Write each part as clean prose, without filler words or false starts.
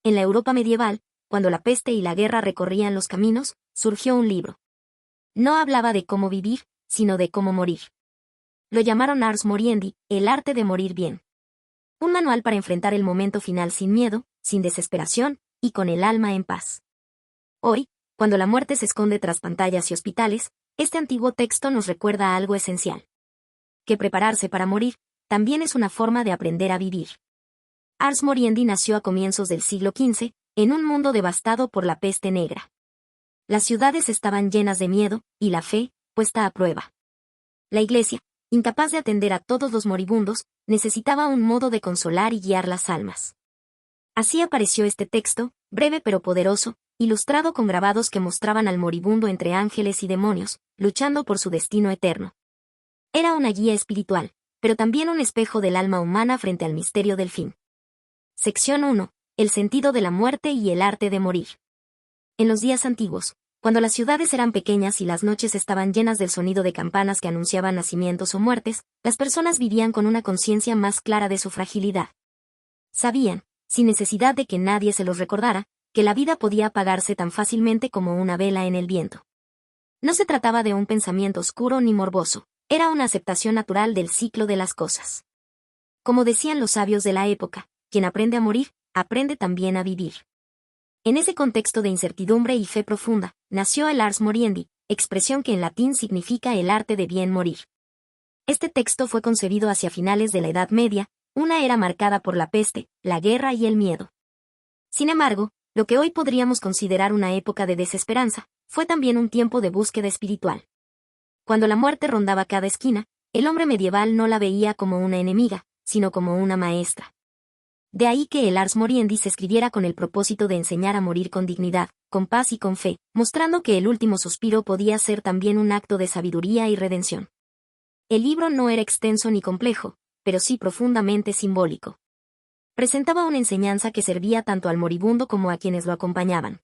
En la Europa medieval, cuando la peste y la guerra recorrían los caminos, surgió un libro. No hablaba de cómo vivir, sino de cómo morir. Lo llamaron Ars Moriendi, el arte de morir bien. Un manual para enfrentar el momento final sin miedo, sin desesperación, y con el alma en paz. Hoy, cuando la muerte se esconde tras pantallas y hospitales, este antiguo texto nos recuerda algo esencial. Que prepararse para morir, también es una forma de aprender a vivir. Ars Moriendi nació a comienzos del siglo XV, en un mundo devastado por la peste negra. Las ciudades estaban llenas de miedo, y la fe, puesta a prueba. La Iglesia, incapaz de atender a todos los moribundos, necesitaba un modo de consolar y guiar las almas. Así apareció este texto, breve pero poderoso, ilustrado con grabados que mostraban al moribundo entre ángeles y demonios, luchando por su destino eterno. Era una guía espiritual, pero también un espejo del alma humana frente al misterio del fin. Sección 1. El sentido de la muerte y el arte de morir. En los días antiguos, cuando las ciudades eran pequeñas y las noches estaban llenas del sonido de campanas que anunciaban nacimientos o muertes, las personas vivían con una conciencia más clara de su fragilidad. Sabían, sin necesidad de que nadie se los recordara, que la vida podía apagarse tan fácilmente como una vela en el viento. No se trataba de un pensamiento oscuro ni morboso, era una aceptación natural del ciclo de las cosas. Como decían los sabios de la época, quien aprende a morir, aprende también a vivir. En ese contexto de incertidumbre y fe profunda, nació el Ars Moriendi, expresión que en latín significa el arte de bien morir. Este texto fue concebido hacia finales de la Edad Media, una era marcada por la peste, la guerra y el miedo. Sin embargo, lo que hoy podríamos considerar una época de desesperanza, fue también un tiempo de búsqueda espiritual. Cuando la muerte rondaba cada esquina, el hombre medieval no la veía como una enemiga, sino como una maestra. De ahí que el Ars Moriendi se escribiera con el propósito de enseñar a morir con dignidad, con paz y con fe, mostrando que el último suspiro podía ser también un acto de sabiduría y redención. El libro no era extenso ni complejo, pero sí profundamente simbólico. Presentaba una enseñanza que servía tanto al moribundo como a quienes lo acompañaban.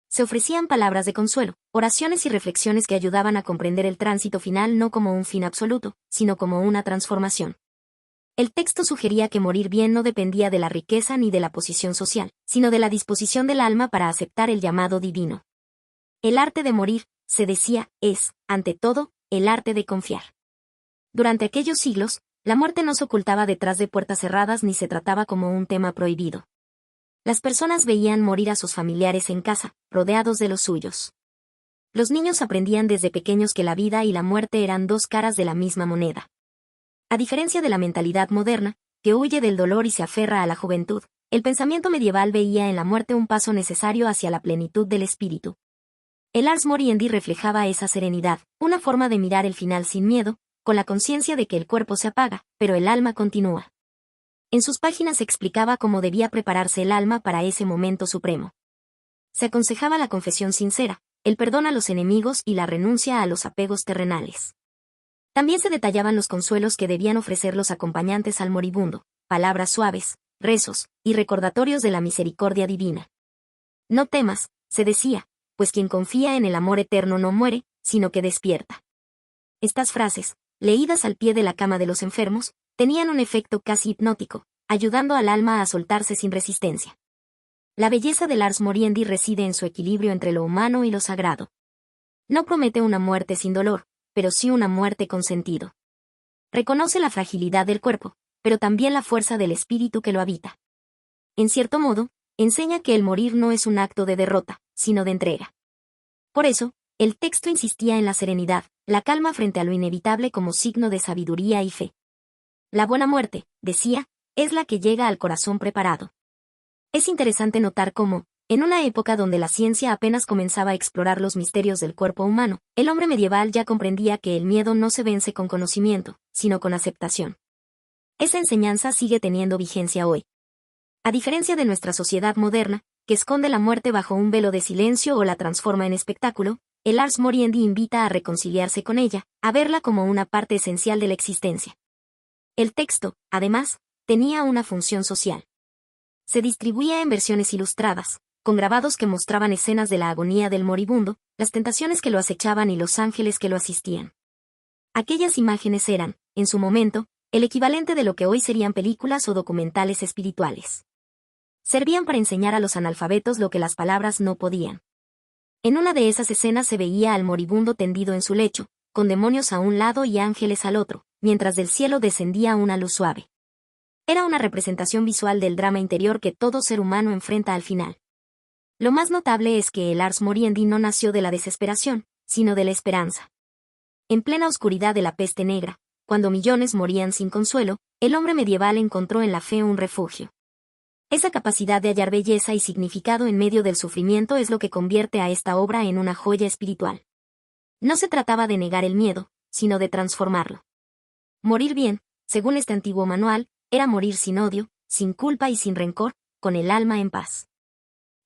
Se ofrecían palabras de consuelo, oraciones y reflexiones que ayudaban a comprender el tránsito final no como un fin absoluto, sino como una transformación. El texto sugería que morir bien no dependía de la riqueza ni de la posición social, sino de la disposición del alma para aceptar el llamado divino. El arte de morir, se decía, es, ante todo, el arte de confiar. Durante aquellos siglos, la muerte no se ocultaba detrás de puertas cerradas ni se trataba como un tema prohibido. Las personas veían morir a sus familiares en casa, rodeados de los suyos. Los niños aprendían desde pequeños que la vida y la muerte eran dos caras de la misma moneda. A diferencia de la mentalidad moderna, que huye del dolor y se aferra a la juventud, el pensamiento medieval veía en la muerte un paso necesario hacia la plenitud del espíritu. El Ars Moriendi reflejaba esa serenidad, una forma de mirar el final sin miedo, con la conciencia de que el cuerpo se apaga, pero el alma continúa. En sus páginas se explicaba cómo debía prepararse el alma para ese momento supremo. Se aconsejaba la confesión sincera, el perdón a los enemigos y la renuncia a los apegos terrenales. También se detallaban los consuelos que debían ofrecer los acompañantes al moribundo, palabras suaves, rezos, y recordatorios de la misericordia divina. No temas, se decía, pues quien confía en el amor eterno no muere, sino que despierta. Estas frases, leídas al pie de la cama de los enfermos, tenían un efecto casi hipnótico, ayudando al alma a soltarse sin resistencia. La belleza del Ars Moriendi reside en su equilibrio entre lo humano y lo sagrado. No promete una muerte sin dolor, pero sí una muerte con sentido. Reconoce la fragilidad del cuerpo, pero también la fuerza del espíritu que lo habita. En cierto modo, enseña que el morir no es un acto de derrota, sino de entrega. Por eso, el texto insistía en la serenidad, la calma frente a lo inevitable como signo de sabiduría y fe. La buena muerte, decía, es la que llega al corazón preparado. Es interesante notar cómo, en una época donde la ciencia apenas comenzaba a explorar los misterios del cuerpo humano, el hombre medieval ya comprendía que el miedo no se vence con conocimiento, sino con aceptación. Esa enseñanza sigue teniendo vigencia hoy. A diferencia de nuestra sociedad moderna, que esconde la muerte bajo un velo de silencio o la transforma en espectáculo, el Ars Moriendi invita a reconciliarse con ella, a verla como una parte esencial de la existencia. El texto, además, tenía una función social. Se distribuía en versiones ilustradas, con grabados que mostraban escenas de la agonía del moribundo, las tentaciones que lo acechaban y los ángeles que lo asistían. Aquellas imágenes eran, en su momento, el equivalente de lo que hoy serían películas o documentales espirituales. Servían para enseñar a los analfabetos lo que las palabras no podían. En una de esas escenas se veía al moribundo tendido en su lecho, con demonios a un lado y ángeles al otro, mientras del cielo descendía una luz suave. Era una representación visual del drama interior que todo ser humano enfrenta al final. Lo más notable es que el Ars Moriendi no nació de la desesperación, sino de la esperanza. En plena oscuridad de la peste negra, cuando millones morían sin consuelo, el hombre medieval encontró en la fe un refugio. Esa capacidad de hallar belleza y significado en medio del sufrimiento es lo que convierte a esta obra en una joya espiritual. No se trataba de negar el miedo, sino de transformarlo. Morir bien, según este antiguo manual, era morir sin odio, sin culpa y sin rencor, con el alma en paz.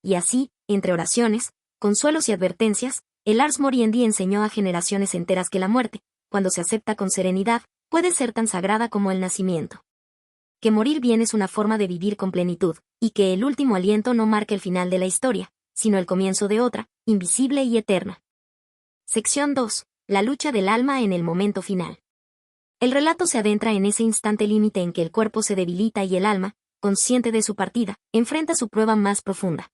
Y así, entre oraciones, consuelos y advertencias, el Ars Moriendi enseñó a generaciones enteras que la muerte, cuando se acepta con serenidad, puede ser tan sagrada como el nacimiento. Que morir bien es una forma de vivir con plenitud, y que el último aliento no marca el final de la historia, sino el comienzo de otra, invisible y eterna. Sección 2. La lucha del alma en el momento final. El relato se adentra en ese instante límite en que el cuerpo se debilita y el alma, consciente de su partida, enfrenta su prueba más profunda.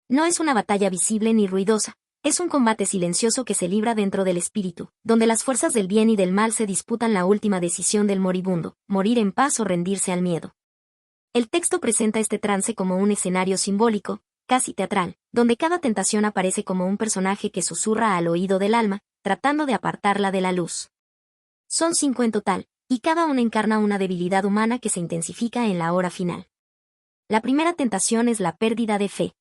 No es una batalla visible ni ruidosa, es un combate silencioso que se libra dentro del espíritu, donde las fuerzas del bien y del mal se disputan la última decisión del moribundo, morir en paz o rendirse al miedo. El texto presenta este trance como un escenario simbólico, casi teatral, donde cada tentación aparece como un personaje que susurra al oído del alma, tratando de apartarla de la luz. Son 5 en total, y cada una encarna una debilidad humana que se intensifica en la hora final. La primera tentación es la pérdida de fe.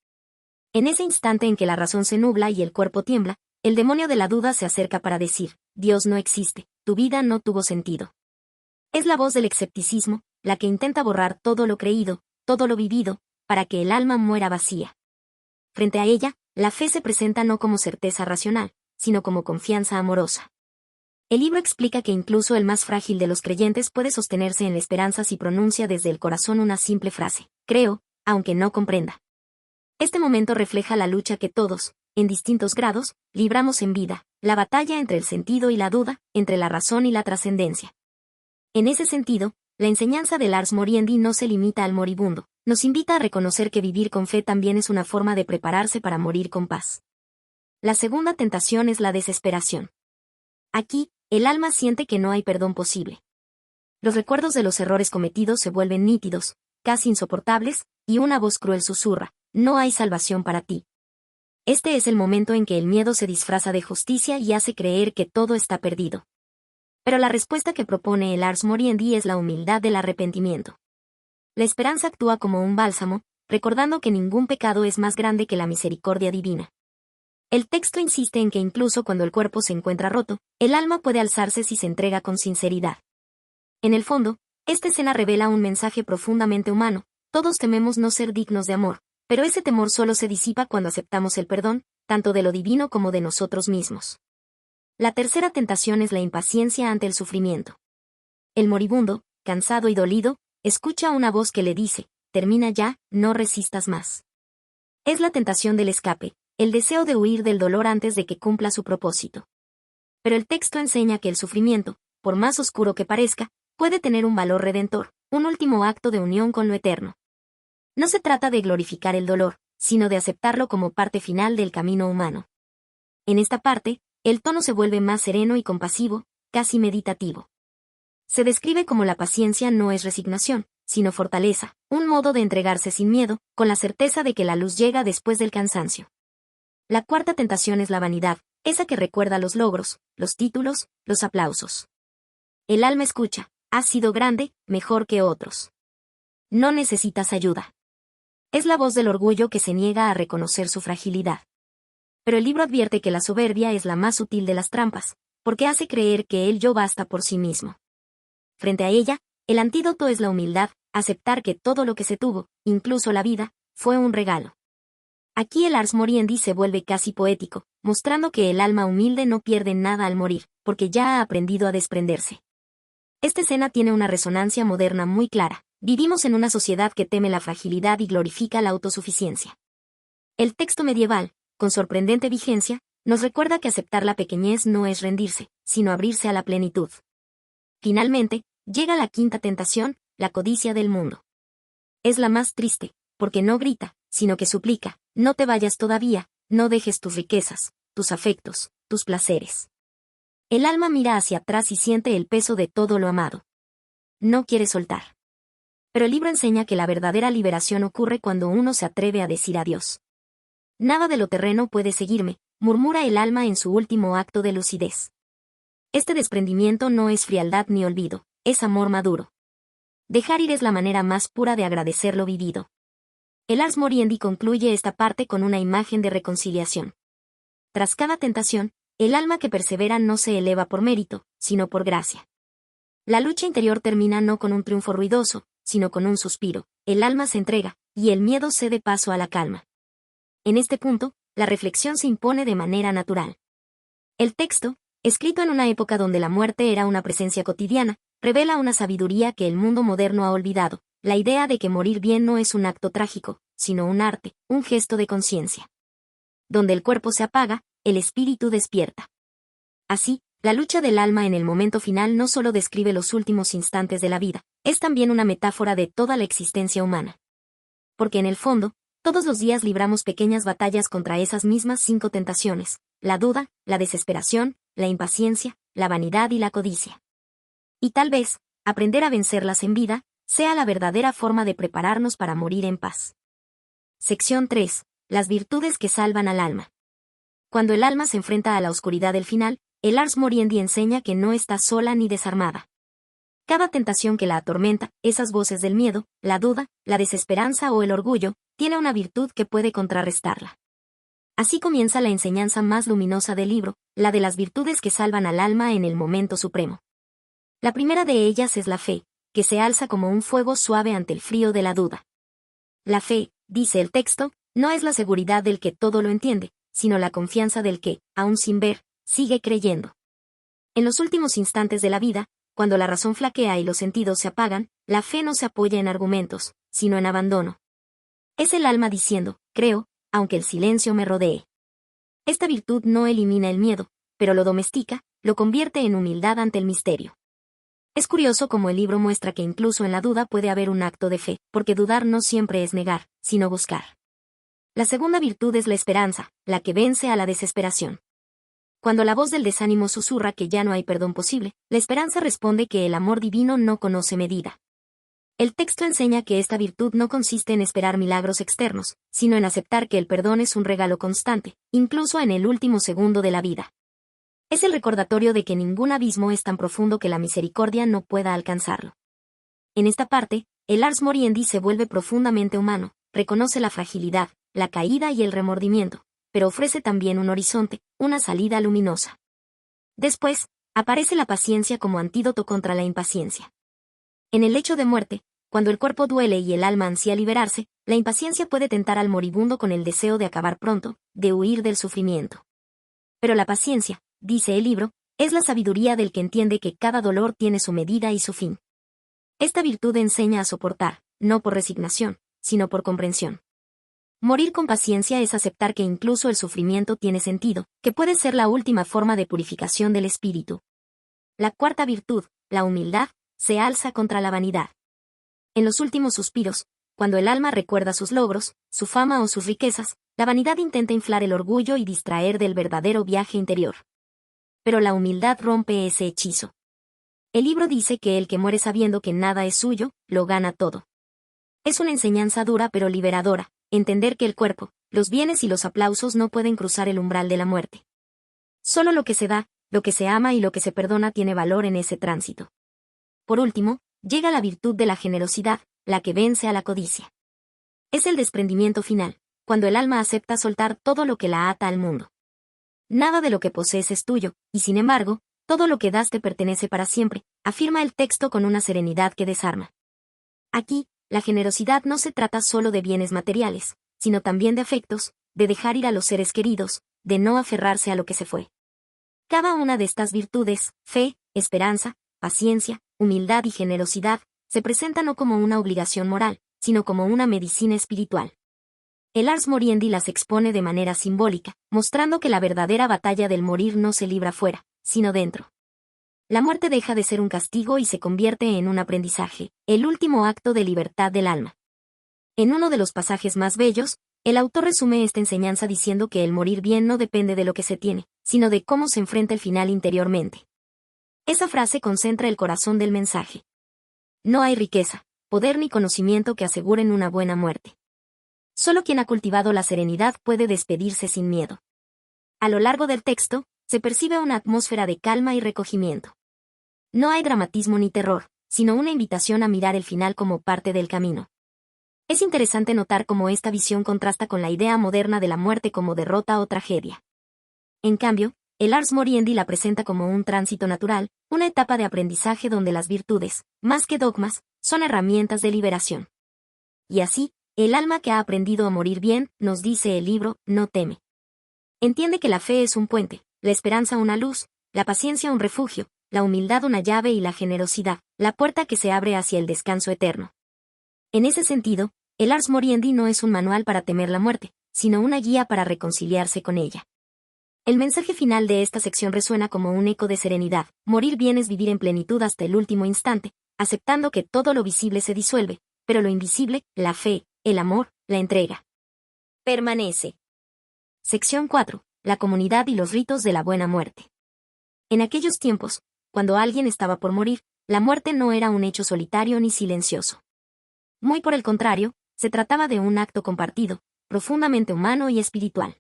En ese instante en que la razón se nubla y el cuerpo tiembla, el demonio de la duda se acerca para decir, Dios no existe, tu vida no tuvo sentido. Es la voz del escepticismo, la que intenta borrar todo lo creído, todo lo vivido, para que el alma muera vacía. Frente a ella, la fe se presenta no como certeza racional, sino como confianza amorosa. El libro explica que incluso el más frágil de los creyentes puede sostenerse en la esperanza si pronuncia desde el corazón una simple frase, creo, aunque no comprenda. Este momento refleja la lucha que todos, en distintos grados, libramos en vida, la batalla entre el sentido y la duda, entre la razón y la trascendencia. En ese sentido, la enseñanza del Ars Moriendi no se limita al moribundo, nos invita a reconocer que vivir con fe también es una forma de prepararse para morir con paz. La segunda tentación es la desesperación. Aquí, el alma siente que no hay perdón posible. Los recuerdos de los errores cometidos se vuelven nítidos, casi insoportables, y una voz cruel susurra, no hay salvación para ti. Este es el momento en que el miedo se disfraza de justicia y hace creer que todo está perdido. Pero la respuesta que propone el Ars Moriendi es la humildad del arrepentimiento. La esperanza actúa como un bálsamo, recordando que ningún pecado es más grande que la misericordia divina. El texto insiste en que incluso cuando el cuerpo se encuentra roto, el alma puede alzarse si se entrega con sinceridad. En el fondo, esta escena revela un mensaje profundamente humano, todos tememos no ser dignos de amor, pero ese temor solo se disipa cuando aceptamos el perdón, tanto de lo divino como de nosotros mismos. La tercera tentación es la impaciencia ante el sufrimiento. El moribundo, cansado y dolido, escucha una voz que le dice, termina ya, no resistas más. Es la tentación del escape, el deseo de huir del dolor antes de que cumpla su propósito. Pero el texto enseña que el sufrimiento, por más oscuro que parezca, puede tener un valor redentor, un último acto de unión con lo eterno. No se trata de glorificar el dolor, sino de aceptarlo como parte final del camino humano. En esta parte, el tono se vuelve más sereno y compasivo, casi meditativo. Se describe como la paciencia no es resignación, sino fortaleza, un modo de entregarse sin miedo, con la certeza de que la luz llega después del cansancio. La cuarta tentación es la vanidad, esa que recuerda los logros, los títulos, los aplausos. El alma escucha, has sido grande, mejor que otros. No necesitas ayuda. Es la voz del orgullo que se niega a reconocer su fragilidad. Pero el libro advierte que la soberbia es la más sutil de las trampas, porque hace creer que el yo basta por sí mismo. Frente a ella, el antídoto es la humildad, aceptar que todo lo que se tuvo, incluso la vida, fue un regalo. Aquí el Ars Moriendi se vuelve casi poético, mostrando que el alma humilde no pierde nada al morir, porque ya ha aprendido a desprenderse. Esta escena tiene una resonancia moderna muy clara. Vivimos en una sociedad que teme la fragilidad y glorifica la autosuficiencia. El texto medieval, con sorprendente vigencia, nos recuerda que aceptar la pequeñez no es rendirse, sino abrirse a la plenitud. Finalmente, llega la quinta tentación, la codicia del mundo. Es la más triste, porque no grita, sino que suplica, no te vayas todavía, no dejes tus riquezas, tus afectos, tus placeres. El alma mira hacia atrás y siente el peso de todo lo amado. No quiere soltar. Pero el libro enseña que la verdadera liberación ocurre cuando uno se atreve a decir adiós. Nada de lo terreno puede seguirme, murmura el alma en su último acto de lucidez. Este desprendimiento no es frialdad ni olvido, es amor maduro. Dejar ir es la manera más pura de agradecer lo vivido. El Ars Moriendi concluye esta parte con una imagen de reconciliación. Tras cada tentación, el alma que persevera no se eleva por mérito, sino por gracia. La lucha interior termina no con un triunfo ruidoso, sino con un suspiro, el alma se entrega, y el miedo cede paso a la calma. En este punto, la reflexión se impone de manera natural. El texto, escrito en una época donde la muerte era una presencia cotidiana, revela una sabiduría que el mundo moderno ha olvidado, la idea de que morir bien no es un acto trágico, sino un arte, un gesto de conciencia. Donde el cuerpo se apaga, el espíritu despierta. Así, la lucha del alma en el momento final no solo describe los últimos instantes de la vida, es también una metáfora de toda la existencia humana. Porque en el fondo, todos los días libramos pequeñas batallas contra esas mismas 5 tentaciones, la duda, la desesperación, la impaciencia, la vanidad y la codicia. Y tal vez, aprender a vencerlas en vida, sea la verdadera forma de prepararnos para morir en paz. Sección 3. Las virtudes que salvan al alma. Cuando el alma se enfrenta a la oscuridad del final, el Ars Moriendi enseña que no está sola ni desarmada. Cada tentación que la atormenta, esas voces del miedo, la duda, la desesperanza o el orgullo, tiene una virtud que puede contrarrestarla. Así comienza la enseñanza más luminosa del libro, la de las virtudes que salvan al alma en el momento supremo. La primera de ellas es la fe, que se alza como un fuego suave ante el frío de la duda. La fe, dice el texto, no es la seguridad del que todo lo entiende, sino la confianza del que, aun sin ver, sigue creyendo. En los últimos instantes de la vida, cuando la razón flaquea y los sentidos se apagan, la fe no se apoya en argumentos, sino en abandono. Es el alma diciendo, creo, aunque el silencio me rodee. Esta virtud no elimina el miedo, pero lo domestica, lo convierte en humildad ante el misterio. Es curioso cómo el libro muestra que incluso en la duda puede haber un acto de fe, porque dudar no siempre es negar, sino buscar. La segunda virtud es la esperanza, la que vence a la desesperación. Cuando la voz del desánimo susurra que ya no hay perdón posible, la esperanza responde que el amor divino no conoce medida. El texto enseña que esta virtud no consiste en esperar milagros externos, sino en aceptar que el perdón es un regalo constante, incluso en el último segundo de la vida. Es el recordatorio de que ningún abismo es tan profundo que la misericordia no pueda alcanzarlo. En esta parte, el Ars Moriendi se vuelve profundamente humano, reconoce la fragilidad, la caída y el remordimiento, pero ofrece también un horizonte, una salida luminosa. Después, aparece la paciencia como antídoto contra la impaciencia. En el lecho de muerte, cuando el cuerpo duele y el alma ansía liberarse, la impaciencia puede tentar al moribundo con el deseo de acabar pronto, de huir del sufrimiento. Pero la paciencia, dice el libro, es la sabiduría del que entiende que cada dolor tiene su medida y su fin. Esta virtud enseña a soportar, no por resignación, sino por comprensión. Morir con paciencia es aceptar que incluso el sufrimiento tiene sentido, que puede ser la última forma de purificación del espíritu. La cuarta virtud, la humildad, se alza contra la vanidad. En los últimos suspiros, cuando el alma recuerda sus logros, su fama o sus riquezas, la vanidad intenta inflar el orgullo y distraer del verdadero viaje interior. Pero la humildad rompe ese hechizo. El libro dice que el que muere sabiendo que nada es suyo, lo gana todo. Es una enseñanza dura pero liberadora, entender que el cuerpo, los bienes y los aplausos no pueden cruzar el umbral de la muerte. Solo lo que se da, lo que se ama y lo que se perdona tiene valor en ese tránsito. Por último, llega la virtud de la generosidad, la que vence a la codicia. Es el desprendimiento final, cuando el alma acepta soltar todo lo que la ata al mundo. Nada de lo que posees es tuyo, y sin embargo, todo lo que das te pertenece para siempre, afirma el texto con una serenidad que desarma. Aquí, la generosidad no se trata solo de bienes materiales, sino también de afectos, de dejar ir a los seres queridos, de no aferrarse a lo que se fue. Cada una de estas virtudes, fe, esperanza, paciencia, humildad y generosidad, se presenta no como una obligación moral, sino como una medicina espiritual. El Ars Moriendi las expone de manera simbólica, mostrando que la verdadera batalla del morir no se libra fuera, sino dentro. La muerte deja de ser un castigo y se convierte en un aprendizaje, el último acto de libertad del alma. En uno de los pasajes más bellos, el autor resume esta enseñanza diciendo que el morir bien no depende de lo que se tiene, sino de cómo se enfrenta el final interiormente. Esa frase concentra el corazón del mensaje. No hay riqueza, poder ni conocimiento que aseguren una buena muerte. Solo quien ha cultivado la serenidad puede despedirse sin miedo. A lo largo del texto, se percibe una atmósfera de calma y recogimiento. No hay dramatismo ni terror, sino una invitación a mirar el final como parte del camino. Es interesante notar cómo esta visión contrasta con la idea moderna de la muerte como derrota o tragedia. En cambio, el Ars Moriendi la presenta como un tránsito natural, una etapa de aprendizaje donde las virtudes, más que dogmas, son herramientas de liberación. Y así, el alma que ha aprendido a morir bien, nos dice el libro, no teme. Entiende que la fe es un puente, la esperanza una luz, la paciencia un refugio, la humildad una llave y la generosidad, la puerta que se abre hacia el descanso eterno. En ese sentido, el Ars Moriendi no es un manual para temer la muerte, sino una guía para reconciliarse con ella. El mensaje final de esta sección resuena como un eco de serenidad. Morir bien es vivir en plenitud hasta el último instante, aceptando que todo lo visible se disuelve, pero lo invisible, la fe, el amor, la entrega, permanece. Sección 4. La comunidad y los ritos de la buena muerte. En aquellos tiempos, cuando alguien estaba por morir, la muerte no era un hecho solitario ni silencioso. Muy por el contrario, se trataba de un acto compartido, profundamente humano y espiritual.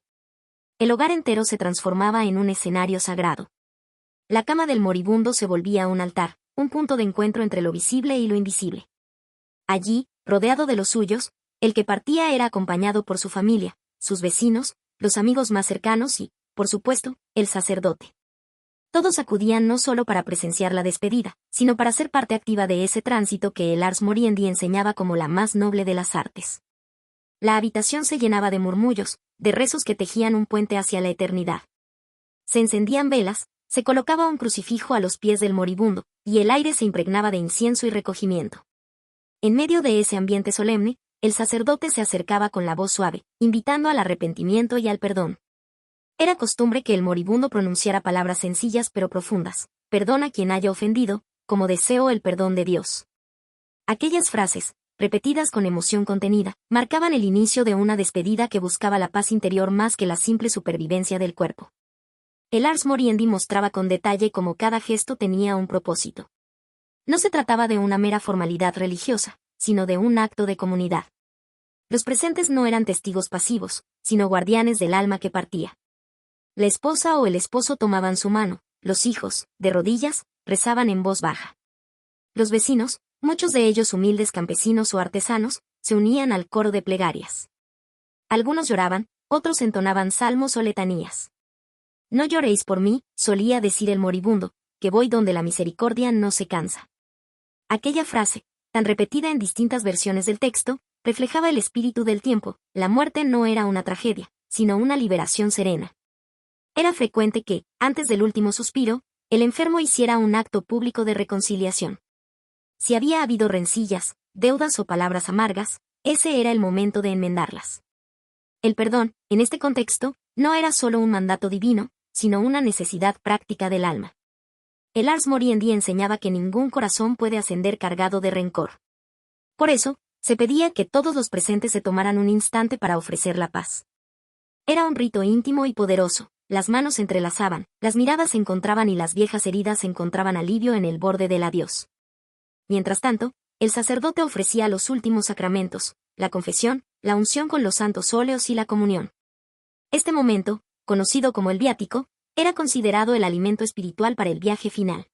El hogar entero se transformaba en un escenario sagrado. La cama del moribundo se volvía un altar, un punto de encuentro entre lo visible y lo invisible. Allí, rodeado de los suyos, el que partía era acompañado por su familia, sus vecinos, los amigos más cercanos y, por supuesto, el sacerdote. Todos acudían no solo para presenciar la despedida, sino para ser parte activa de ese tránsito que el Ars Moriendi enseñaba como la más noble de las artes. La habitación se llenaba de murmullos, de rezos que tejían un puente hacia la eternidad. Se encendían velas, se colocaba un crucifijo a los pies del moribundo, y el aire se impregnaba de incienso y recogimiento. En medio de ese ambiente solemne, el sacerdote se acercaba con la voz suave, invitando al arrepentimiento y al perdón. Era costumbre que el moribundo pronunciara palabras sencillas pero profundas. Perdona a quien haya ofendido, como deseo el perdón de Dios. Aquellas frases, repetidas con emoción contenida, marcaban el inicio de una despedida que buscaba la paz interior más que la simple supervivencia del cuerpo. El Ars Moriendi mostraba con detalle cómo cada gesto tenía un propósito. No se trataba de una mera formalidad religiosa, sino de un acto de comunidad. Los presentes no eran testigos pasivos, sino guardianes del alma que partía. La esposa o el esposo tomaban su mano, los hijos, de rodillas, rezaban en voz baja. Los vecinos, muchos de ellos humildes campesinos o artesanos, se unían al coro de plegarias. Algunos lloraban, otros entonaban salmos o letanías. No lloréis por mí, solía decir el moribundo, que voy donde la misericordia no se cansa. Aquella frase, tan repetida en distintas versiones del texto, reflejaba el espíritu del tiempo. La muerte no era una tragedia, sino una liberación serena. Era frecuente que, antes del último suspiro, el enfermo hiciera un acto público de reconciliación. Si había habido rencillas, deudas o palabras amargas, ese era el momento de enmendarlas. El perdón, en este contexto, no era solo un mandato divino, sino una necesidad práctica del alma. El Ars Moriendi enseñaba que ningún corazón puede ascender cargado de rencor. Por eso, se pedía que todos los presentes se tomaran un instante para ofrecer la paz. Era un rito íntimo y poderoso. Las manos se entrelazaban, las miradas se encontraban y las viejas heridas encontraban alivio en el borde del adiós. Mientras tanto, el sacerdote ofrecía los últimos sacramentos, la confesión, la unción con los santos óleos y la comunión. Este momento, conocido como el viático, era considerado el alimento espiritual para el viaje final.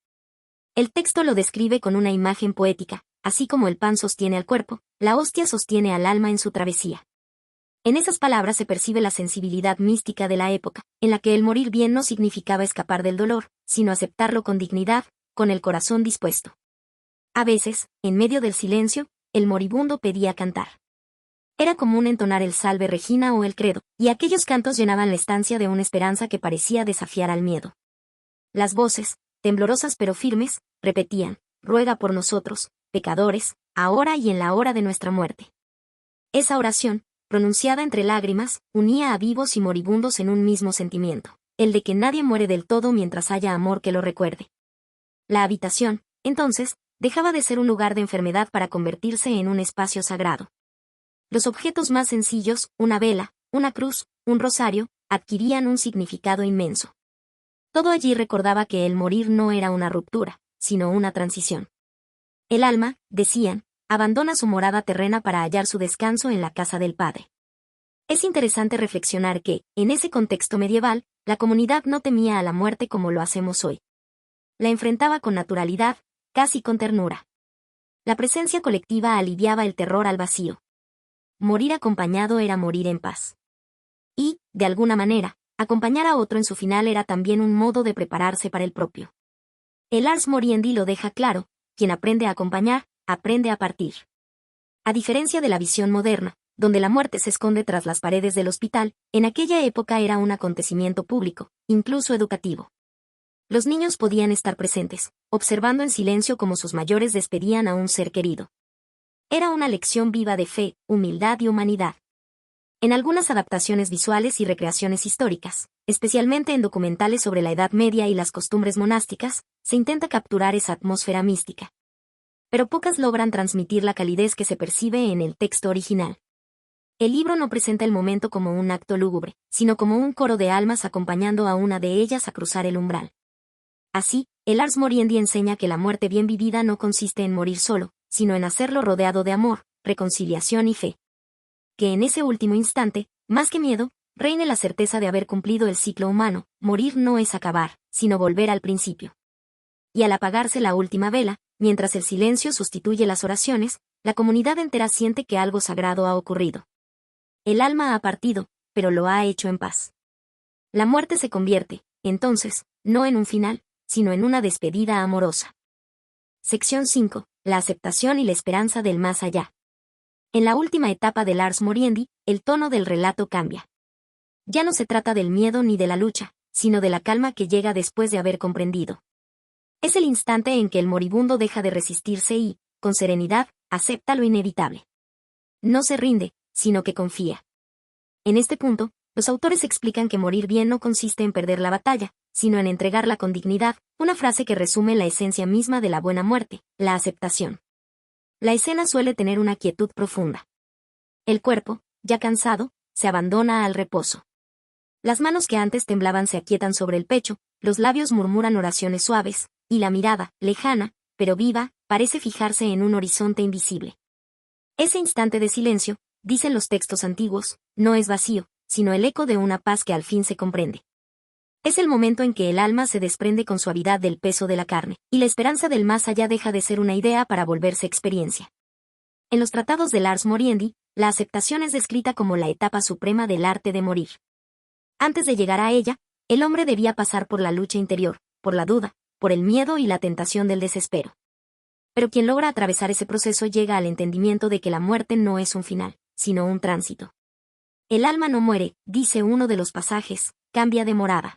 El texto lo describe con una imagen poética, así como el pan sostiene al cuerpo, la hostia sostiene al alma en su travesía. En esas palabras se percibe la sensibilidad mística de la época, en la que el morir bien no significaba escapar del dolor, sino aceptarlo con dignidad, con el corazón dispuesto. A veces, en medio del silencio, el moribundo pedía cantar. Era común entonar el Salve Regina o el Credo, y aquellos cantos llenaban la estancia de una esperanza que parecía desafiar al miedo. Las voces, temblorosas pero firmes, repetían, ruega por nosotros, pecadores, ahora y en la hora de nuestra muerte. Esa oración, pronunciada entre lágrimas, unía a vivos y moribundos en un mismo sentimiento, el de que nadie muere del todo mientras haya amor que lo recuerde. La habitación, entonces, dejaba de ser un lugar de enfermedad para convertirse en un espacio sagrado. Los objetos más sencillos, una vela, una cruz, un rosario, adquirían un significado inmenso. Todo allí recordaba que el morir no era una ruptura, sino una transición. El alma, decían, abandona su morada terrena para hallar su descanso en la casa del Padre. Es interesante reflexionar que, en ese contexto medieval, la comunidad no temía a la muerte como lo hacemos hoy. La enfrentaba con naturalidad, casi con ternura. La presencia colectiva aliviaba el terror al vacío. Morir acompañado era morir en paz. Y, de alguna manera, acompañar a otro en su final era también un modo de prepararse para el propio. El Ars Moriendi lo deja claro: quien aprende a acompañar, aprende a partir. A diferencia de la visión moderna, donde la muerte se esconde tras las paredes del hospital, en aquella época era un acontecimiento público, incluso educativo. Los niños podían estar presentes, observando en silencio cómo sus mayores despedían a un ser querido. Era una lección viva de fe, humildad y humanidad. En algunas adaptaciones visuales y recreaciones históricas, especialmente en documentales sobre la Edad Media y las costumbres monásticas, se intenta capturar esa atmósfera mística. Pero pocas logran transmitir la calidez que se percibe en el texto original. El libro no presenta el momento como un acto lúgubre, sino como un coro de almas acompañando a una de ellas a cruzar el umbral. Así, el Ars Moriendi enseña que la muerte bien vivida no consiste en morir solo, sino en hacerlo rodeado de amor, reconciliación y fe. Que en ese último instante, más que miedo, reine la certeza de haber cumplido el ciclo humano. Morir no es acabar, sino volver al principio. Y al apagarse la última vela, mientras el silencio sustituye las oraciones, la comunidad entera siente que algo sagrado ha ocurrido. El alma ha partido, pero lo ha hecho en paz. La muerte se convierte, entonces, no en un final, sino en una despedida amorosa. Sección 5. La aceptación y la esperanza del más allá. En la última etapa del Ars Moriendi, el tono del relato cambia. Ya no se trata del miedo ni de la lucha, sino de la calma que llega después de haber comprendido. Es el instante en que el moribundo deja de resistirse y, con serenidad, acepta lo inevitable. No se rinde, sino que confía. En este punto, los autores explican que morir bien no consiste en perder la batalla, sino en entregarla con dignidad, una frase que resume la esencia misma de la buena muerte, la aceptación. La escena suele tener una quietud profunda. El cuerpo, ya cansado, se abandona al reposo. Las manos que antes temblaban se aquietan sobre el pecho, los labios murmuran oraciones suaves, y la mirada, lejana, pero viva, parece fijarse en un horizonte invisible. Ese instante de silencio, dicen los textos antiguos, no es vacío, sino el eco de una paz que al fin se comprende. Es el momento en que el alma se desprende con suavidad del peso de la carne, y la esperanza del más allá deja de ser una idea para volverse experiencia. En los tratados del Ars Moriendi, la aceptación es descrita como la etapa suprema del arte de morir. Antes de llegar a ella, el hombre debía pasar por la lucha interior, por la duda, por el miedo y la tentación del desespero. Pero quien logra atravesar ese proceso llega al entendimiento de que la muerte no es un final, sino un tránsito. El alma no muere, dice uno de los pasajes, cambia de morada.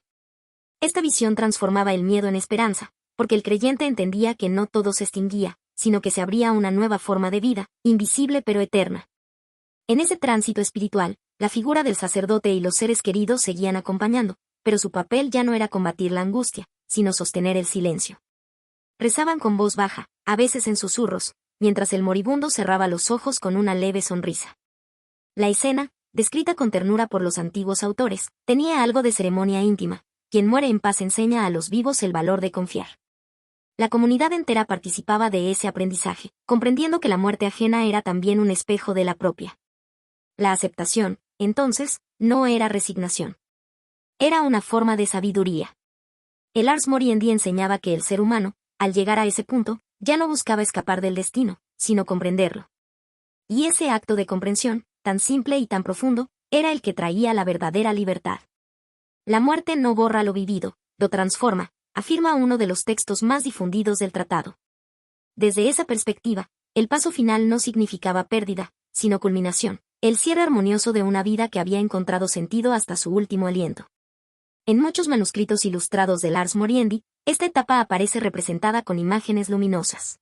Esta visión transformaba el miedo en esperanza, porque el creyente entendía que no todo se extinguía, sino que se abría una nueva forma de vida, invisible pero eterna. En ese tránsito espiritual, la figura del sacerdote y los seres queridos seguían acompañando, pero su papel ya no era combatir la angustia, sino sostener el silencio. Rezaban con voz baja, a veces en susurros, mientras el moribundo cerraba los ojos con una leve sonrisa. La escena, descrita con ternura por los antiguos autores, tenía algo de ceremonia íntima. Quien muere en paz enseña a los vivos el valor de confiar. La comunidad entera participaba de ese aprendizaje, comprendiendo que la muerte ajena era también un espejo de la propia. La aceptación, entonces, no era resignación. Era una forma de sabiduría. El Ars Moriendi enseñaba que el ser humano, al llegar a ese punto, ya no buscaba escapar del destino, sino comprenderlo. Y ese acto de comprensión, tan simple y tan profundo, era el que traía la verdadera libertad. La muerte no borra lo vivido, lo transforma, afirma uno de los textos más difundidos del tratado. Desde esa perspectiva, el paso final no significaba pérdida, sino culminación, el cierre armonioso de una vida que había encontrado sentido hasta su último aliento. En muchos manuscritos ilustrados del Ars Moriendi, esta etapa aparece representada con imágenes luminosas.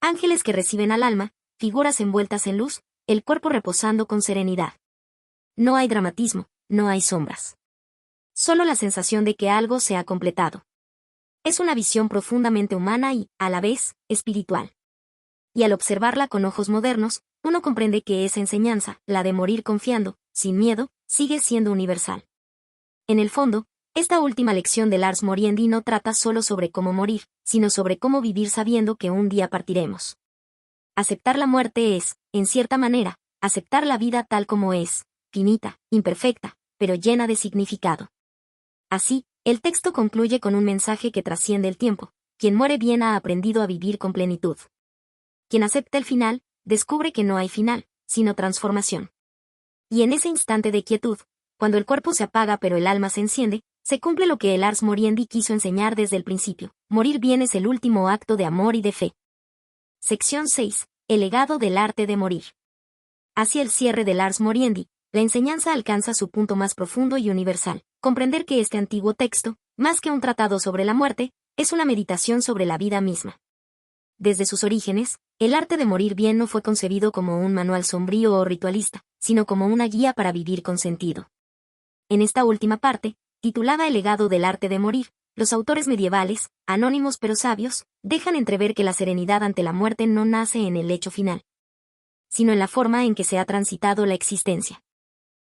Ángeles que reciben al alma, figuras envueltas en luz, el cuerpo reposando con serenidad. No hay dramatismo, no hay sombras. Solo la sensación de que algo se ha completado. Es una visión profundamente humana y, a la vez, espiritual. Y al observarla con ojos modernos, uno comprende que esa enseñanza, la de morir confiando, sin miedo, sigue siendo universal. En el fondo, esta última lección de Lars Moriendi no trata solo sobre cómo morir, sino sobre cómo vivir sabiendo que un día partiremos. Aceptar la muerte es, en cierta manera, aceptar la vida tal como es, finita, imperfecta, pero llena de significado. Así, el texto concluye con un mensaje que trasciende el tiempo: quien muere bien ha aprendido a vivir con plenitud. Quien acepta el final, descubre que no hay final, sino transformación. Y en ese instante de quietud, cuando el cuerpo se apaga pero el alma se enciende, se cumple lo que el Lars Moriendi quiso enseñar desde el principio: morir bien es el último acto de amor y de fe. Sección 6. El legado del arte de morir. Hacia el cierre de Lars Moriendi, la enseñanza alcanza su punto más profundo y universal: comprender que este antiguo texto, más que un tratado sobre la muerte, es una meditación sobre la vida misma. Desde sus orígenes, el arte de morir bien no fue concebido como un manual sombrío o ritualista, sino como una guía para vivir con sentido. En esta última parte, titulada El legado del arte de morir, los autores medievales, anónimos pero sabios, dejan entrever que la serenidad ante la muerte no nace en el hecho final, sino en la forma en que se ha transitado la existencia.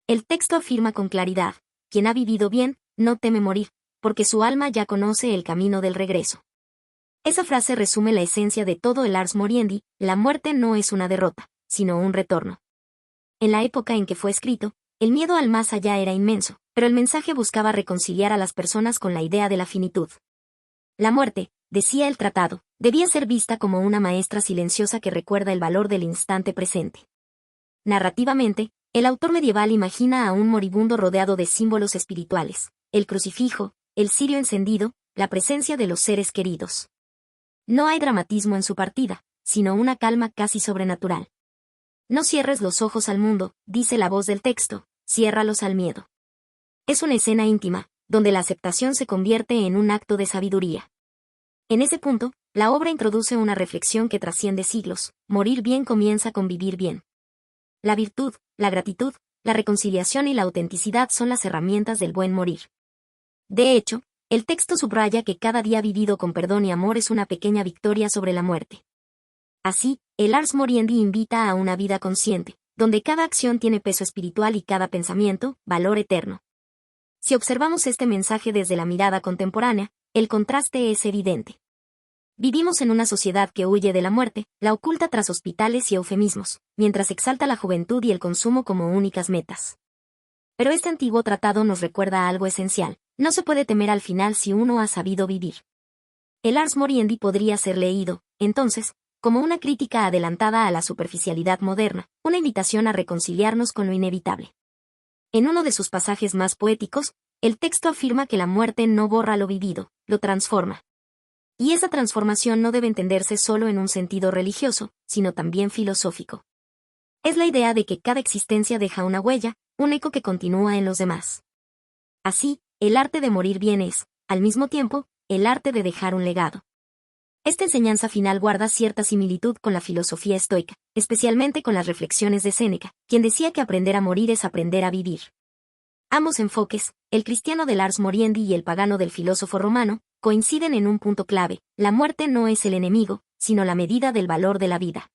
El texto afirma con claridad: quien ha vivido bien, no teme morir, porque su alma ya conoce el camino del regreso. Esa frase resume la esencia de todo el Lars Moriendi: la muerte no es una derrota, sino un retorno. En la época en que fue escrito, el miedo al más allá era inmenso, pero el mensaje buscaba reconciliar a las personas con la idea de la finitud. La muerte, decía el tratado, debía ser vista como una maestra silenciosa que recuerda el valor del instante presente. Narrativamente, el autor medieval imagina a un moribundo rodeado de símbolos espirituales: el crucifijo, el cirio encendido, la presencia de los seres queridos. No hay dramatismo en su partida, sino una calma casi sobrenatural. No cierres los ojos al mundo, dice la voz del texto, ciérralos al miedo. Es una escena íntima, donde la aceptación se convierte en un acto de sabiduría. En ese punto, la obra introduce una reflexión que trasciende siglos: morir bien comienza con vivir bien. La virtud, la gratitud, la reconciliación y la autenticidad son las herramientas del buen morir. De hecho, el texto subraya que cada día vivido con perdón y amor es una pequeña victoria sobre la muerte. Así, el Lars Moriendi invita a una vida consciente, donde cada acción tiene peso espiritual y cada pensamiento, valor eterno. Si observamos este mensaje desde la mirada contemporánea, el contraste es evidente. Vivimos en una sociedad que huye de la muerte, la oculta tras hospitales y eufemismos, mientras exalta la juventud y el consumo como únicas metas. Pero este antiguo tratado nos recuerda algo esencial: no se puede temer al final si uno ha sabido vivir. El Lars Moriendi podría ser leído, entonces, como una crítica adelantada a la superficialidad moderna, una invitación a reconciliarnos con lo inevitable. En uno de sus pasajes más poéticos, el texto afirma que la muerte no borra lo vivido, lo transforma. Y esa transformación no debe entenderse solo en un sentido religioso, sino también filosófico. Es la idea de que cada existencia deja una huella, un eco que continúa en los demás. Así, el arte de morir bien es, al mismo tiempo, el arte de dejar un legado. Esta enseñanza final guarda cierta similitud con la filosofía estoica, especialmente con las reflexiones de Séneca, quien decía que aprender a morir es aprender a vivir. Ambos enfoques, el cristiano de Lars Moriendi y el pagano del filósofo romano, coinciden en un punto clave: la muerte no es el enemigo, sino la medida del valor de la vida.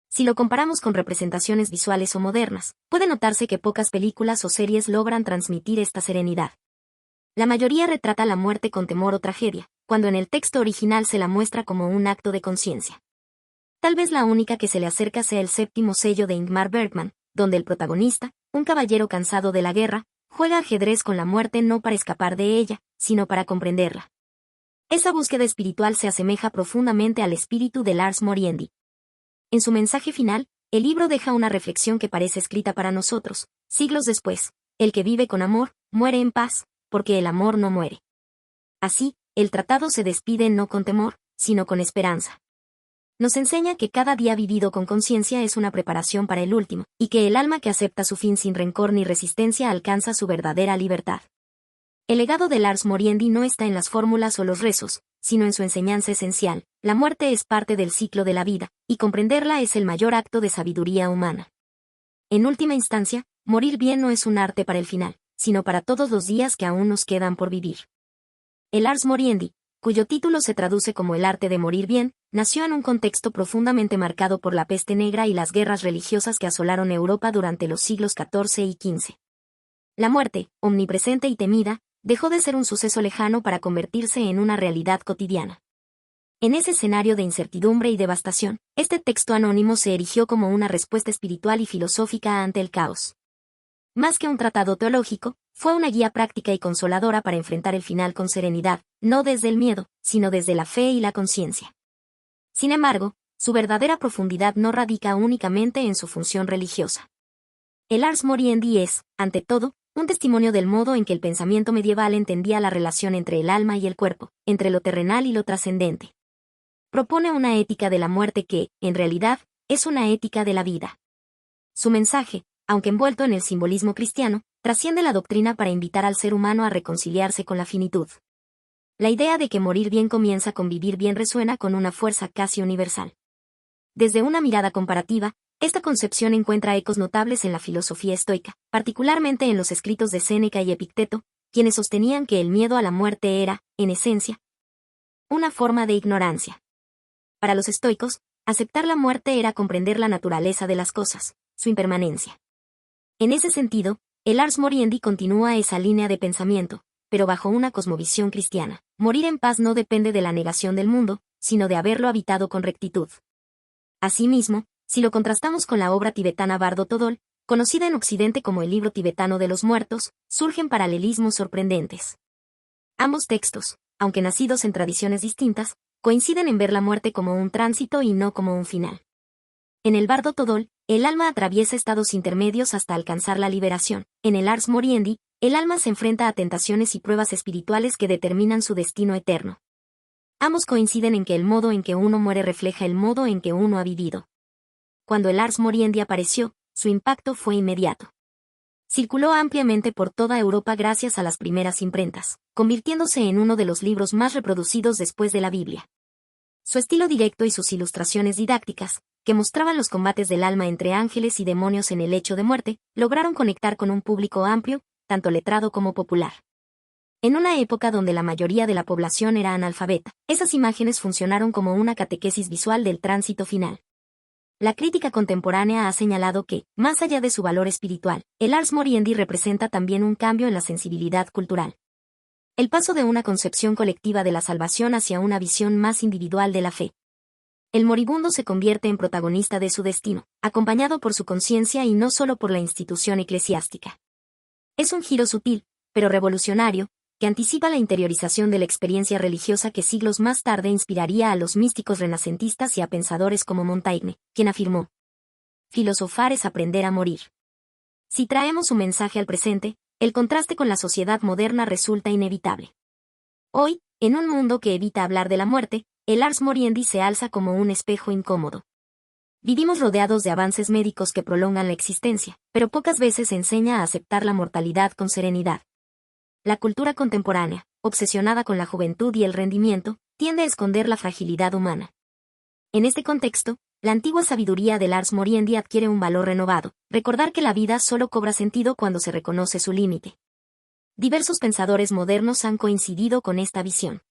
Si lo comparamos con representaciones visuales o modernas, puede notarse que pocas películas o series logran transmitir esta serenidad. La mayoría retrata la muerte con temor o tragedia, cuando en el texto original se la muestra como un acto de conciencia. Tal vez la única que se le acerca sea el séptimo sello de Ingmar Bergman, donde el protagonista, un caballero cansado de la guerra, juega ajedrez con la muerte no para escapar de ella, sino para comprenderla. Esa búsqueda espiritual se asemeja profundamente al espíritu de Lars Moriendi. En su mensaje final, el libro deja una reflexión que parece escrita para nosotros, siglos después: el que vive con amor, muere en paz, porque el amor no muere. Así, el tratado se despide no con temor, sino con esperanza. Nos enseña que cada día vivido con conciencia es una preparación para el último, y que el alma que acepta su fin sin rencor ni resistencia alcanza su verdadera libertad. El legado de Lars Moriendi no está en las fórmulas o los rezos, sino en su enseñanza esencial: la muerte es parte del ciclo de la vida, y comprenderla es el mayor acto de sabiduría humana. En última instancia, morir bien no es un arte para el final, sino para todos los días que aún nos quedan por vivir. El Lars Moriendi, cuyo título se traduce como El arte de morir bien, nació en un contexto profundamente marcado por la peste negra y las guerras religiosas que asolaron Europa durante los siglos XIV y XV. La muerte, omnipresente y temida, dejó de ser un suceso lejano para convertirse en una realidad cotidiana. En ese escenario de incertidumbre y devastación, este texto anónimo se erigió como una respuesta espiritual y filosófica ante el caos. Más que un tratado teológico, fue una guía práctica y consoladora para enfrentar el final con serenidad, no desde el miedo, sino desde la fe y la conciencia. Sin embargo, su verdadera profundidad no radica únicamente en su función religiosa. El Ars Moriendi es, ante todo, un testimonio del modo en que el pensamiento medieval entendía la relación entre el alma y el cuerpo, entre lo terrenal y lo trascendente. Propone una ética de la muerte que, en realidad, es una ética de la vida. Su mensaje, aunque envuelto en el simbolismo cristiano, trasciende la doctrina para invitar al ser humano a reconciliarse con la finitud. La idea de que morir bien comienza con vivir bien resuena con una fuerza casi universal. Desde una mirada comparativa, esta concepción encuentra ecos notables en la filosofía estoica, particularmente en los escritos de Séneca y Epicteto, quienes sostenían que el miedo a la muerte era, en esencia, una forma de ignorancia. Para los estoicos, aceptar la muerte era comprender la naturaleza de las cosas, su impermanencia. En ese sentido, el Ars Moriendi continúa esa línea de pensamiento, pero bajo una cosmovisión cristiana. Morir en paz no depende de la negación del mundo, sino de haberlo habitado con rectitud. Asimismo, si lo contrastamos con la obra tibetana Bardo Thodol, conocida en Occidente como el libro tibetano de los muertos, surgen paralelismos sorprendentes. Ambos textos, aunque nacidos en tradiciones distintas, coinciden en ver la muerte como un tránsito y no como un final. En el Bardo Thodol, el alma atraviesa estados intermedios hasta alcanzar la liberación. En el Ars Moriendi, el alma se enfrenta a tentaciones y pruebas espirituales que determinan su destino eterno. Ambos coinciden en que el modo en que uno muere refleja el modo en que uno ha vivido. Cuando el Ars Moriendi apareció, su impacto fue inmediato. Circuló ampliamente por toda Europa gracias a las primeras imprentas, convirtiéndose en uno de los libros más reproducidos después de la Biblia. Su estilo directo y sus ilustraciones didácticas, que mostraban los combates del alma entre ángeles y demonios en el lecho de muerte, lograron conectar con un público amplio, tanto letrado como popular. En una época donde la mayoría de la población era analfabeta, esas imágenes funcionaron como una catequesis visual del tránsito final. La crítica contemporánea ha señalado que, más allá de su valor espiritual, el Ars Moriendi representa también un cambio en la sensibilidad cultural. El paso de una concepción colectiva de la salvación hacia una visión más individual de la fe. El moribundo se convierte en protagonista de su destino, acompañado por su conciencia y no solo por la institución eclesiástica. Es un giro sutil, pero revolucionario, que anticipa la interiorización de la experiencia religiosa que siglos más tarde inspiraría a los místicos renacentistas y a pensadores como Montaigne, quien afirmó: filosofar es aprender a morir. Si traemos su mensaje al presente, el contraste con la sociedad moderna resulta inevitable. Hoy, en un mundo que evita hablar de la muerte, el Ars Moriendi se alza como un espejo incómodo. Vivimos rodeados de avances médicos que prolongan la existencia, pero pocas veces enseña a aceptar la mortalidad con serenidad. La cultura contemporánea, obsesionada con la juventud y el rendimiento, tiende a esconder la fragilidad humana. En este contexto, la antigua sabiduría del Ars Moriendi adquiere un valor renovado, recordar que la vida solo cobra sentido cuando se reconoce su límite. Diversos pensadores modernos han coincidido con esta visión.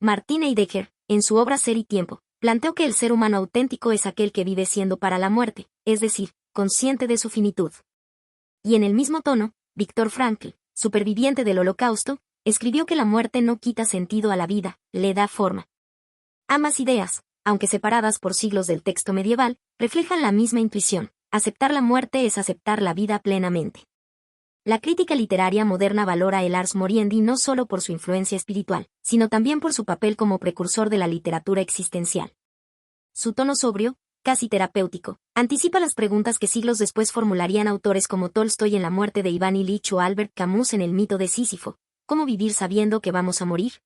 Martin Heidegger, en su obra Ser y Tiempo, planteó que el ser humano auténtico es aquel que vive siendo para la muerte, es decir, consciente de su finitud. Y en el mismo tono, Viktor Frankl, superviviente del Holocausto, escribió que la muerte no quita sentido a la vida, le da forma. Ambas ideas, aunque separadas por siglos del texto medieval, reflejan la misma intuición: aceptar la muerte es aceptar la vida plenamente. La crítica literaria moderna valora el Ars Moriendi no solo por su influencia espiritual, sino también por su papel como precursor de la literatura existencial. Su tono sobrio, casi terapéutico, anticipa las preguntas que siglos después formularían autores como Tolstoy en La muerte de Iván Ilich o Albert Camus en El mito de Sísifo: ¿cómo vivir sabiendo que vamos a morir?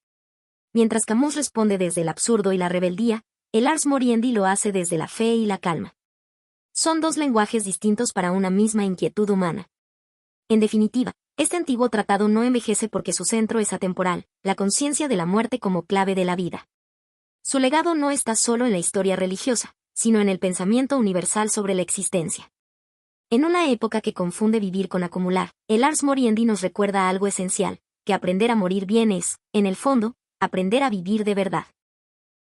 Mientras Camus responde desde el absurdo y la rebeldía, el Ars Moriendi lo hace desde la fe y la calma. Son dos lenguajes distintos para una misma inquietud humana. En definitiva, este antiguo tratado no envejece porque su centro es atemporal, la conciencia de la muerte como clave de la vida. Su legado no está solo en la historia religiosa, sino en el pensamiento universal sobre la existencia. En una época que confunde vivir con acumular, el Ars Moriendi nos recuerda algo esencial: que aprender a morir bien es, en el fondo, aprender a vivir de verdad.